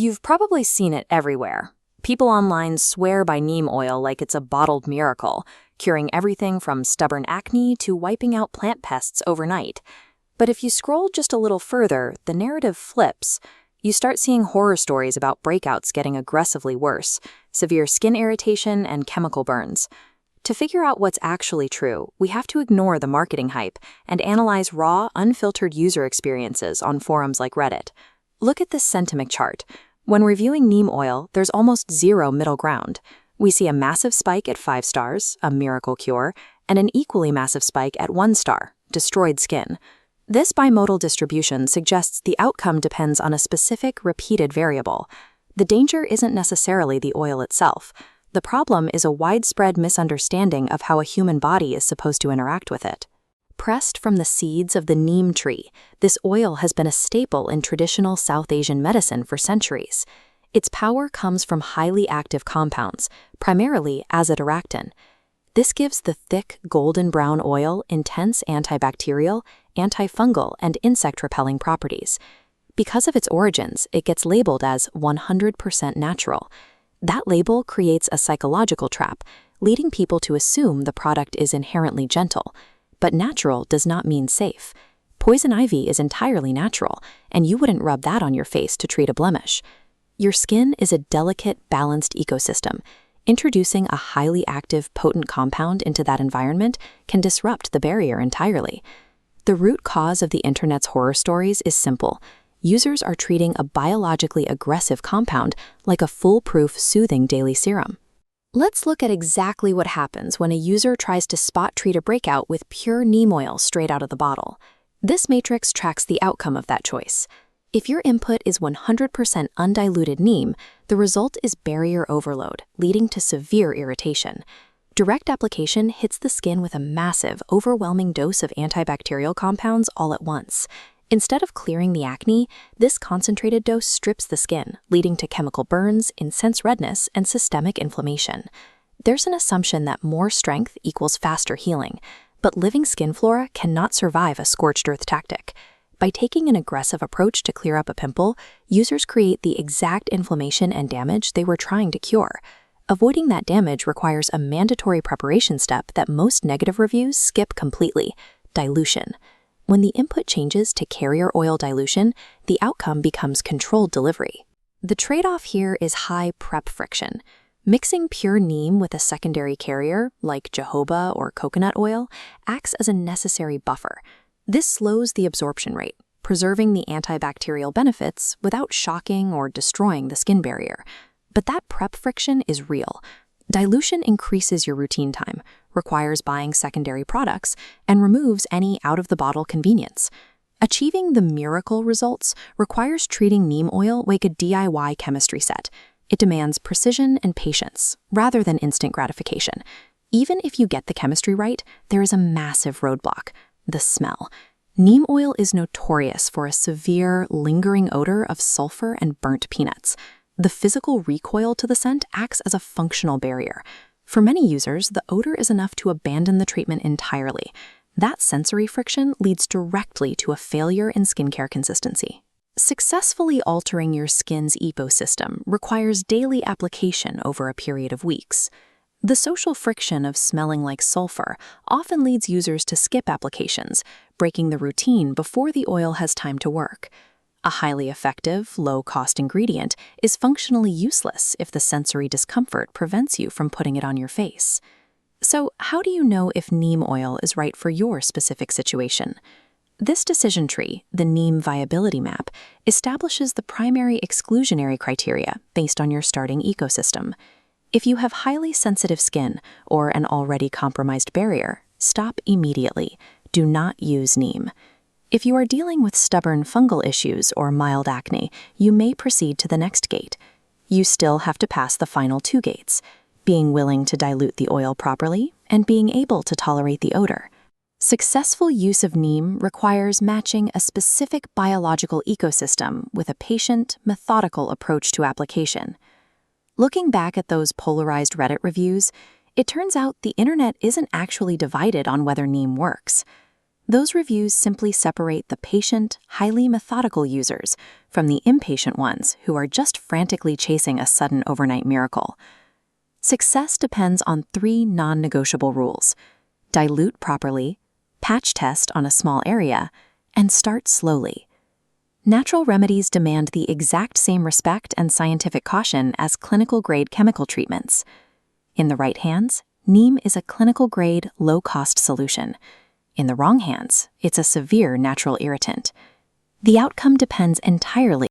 You've probably seen it everywhere. People online swear by neem oil like it's a bottled miracle, curing everything from stubborn acne to wiping out plant pests overnight. But if you scroll just a little further, the narrative flips. You start seeing horror stories about breakouts getting aggressively worse, severe skin irritation, and chemical burns. To figure out what's actually true, we have to ignore the marketing hype and analyze raw, unfiltered user experiences on forums like Reddit. Look at this sentiment chart. When reviewing neem oil, there's almost zero middle ground. We see a massive spike at 5 stars, a miracle cure, and an equally massive spike at 1 star, destroyed skin. This bimodal distribution suggests the outcome depends on a specific, repeated variable. The danger isn't necessarily the oil itself. The problem is a widespread misunderstanding of how a human body is supposed to interact with it. Pressed from the seeds of the neem tree, this oil has been a staple in traditional South Asian medicine for centuries. Its power comes from highly active compounds, primarily azadirachtin. This gives the thick, golden brown oil intense antibacterial, antifungal, and insect-repelling properties. Because of its origins, it gets labeled as 100% natural. That label creates a psychological trap, leading people to assume the product is inherently gentle. But natural does not mean safe. Poison ivy is entirely natural, and you wouldn't rub that on your face to treat a blemish. Your skin is a delicate, balanced ecosystem. Introducing a highly active, potent compound into that environment can disrupt the barrier entirely. The root cause of the internet's horror stories is simple. Users are treating a biologically aggressive compound like a foolproof, soothing daily serum. Let's look at exactly what happens when a user tries to spot treat a breakout with pure neem oil straight out of the bottle. This matrix tracks the outcome of that choice. If your input is 100% undiluted neem, the result is barrier overload, leading to severe irritation. Direct application hits the skin with a massive, overwhelming dose of antibacterial compounds all at once. Instead of clearing the acne, this concentrated dose strips the skin, leading to chemical burns, intense redness, and systemic inflammation. There's an assumption that more strength equals faster healing, but living skin flora cannot survive a scorched earth tactic. By taking an aggressive approach to clear up a pimple, users create the exact inflammation and damage they were trying to cure. Avoiding that damage requires a mandatory preparation step that most negative reviews skip completely: dilution. When the input changes to carrier oil dilution, the outcome becomes controlled delivery. The trade-off here is high prep friction. Mixing pure neem with a secondary carrier, like jojoba or coconut oil, acts as a necessary buffer. This slows the absorption rate, preserving the antibacterial benefits without shocking or destroying the skin barrier. But that prep friction is real. Dilution increases your routine time, requires buying secondary products, and removes any out-of-the-bottle convenience. Achieving the miracle results requires treating neem oil like a DIY chemistry set. It demands precision and patience, rather than instant gratification. Even if you get the chemistry right, there is a massive roadblock: the smell. Neem oil is notorious for a severe, lingering odor of sulfur and burnt peanuts. The physical recoil to the scent acts as a functional barrier. For many users, the odor is enough to abandon the treatment entirely. That sensory friction leads directly to a failure in skincare consistency. Successfully altering your skin's ecosystem requires daily application over a period of weeks. The social friction of smelling like sulfur often leads users to skip applications, breaking the routine before the oil has time to work. A highly effective, low-cost ingredient is functionally useless if the sensory discomfort prevents you from putting it on your face. So, how do you know if neem oil is right for your specific situation? This decision tree, the Neem Viability Map, establishes the primary exclusionary criteria based on your starting ecosystem. If you have highly sensitive skin or an already compromised barrier, stop immediately. Do not use neem. If you are dealing with stubborn fungal issues or mild acne, you may proceed to the next gate. You still have to pass the final 2 gates: being willing to dilute the oil properly and being able to tolerate the odor. Successful use of neem requires matching a specific biological ecosystem with a patient, methodical approach to application. Looking back at those polarized Reddit reviews, it turns out the internet isn't actually divided on whether neem works. Those reviews simply separate the patient, highly methodical users from the impatient ones who are just frantically chasing a sudden overnight miracle. Success depends on 3 non-negotiable rules: dilute properly, patch test on a small area, and start slowly. Natural remedies demand the exact same respect and scientific caution as clinical-grade chemical treatments. In the right hands, neem is a clinical-grade, low-cost solution. In the wrong hands, it's a severe natural irritant. The outcome depends entirely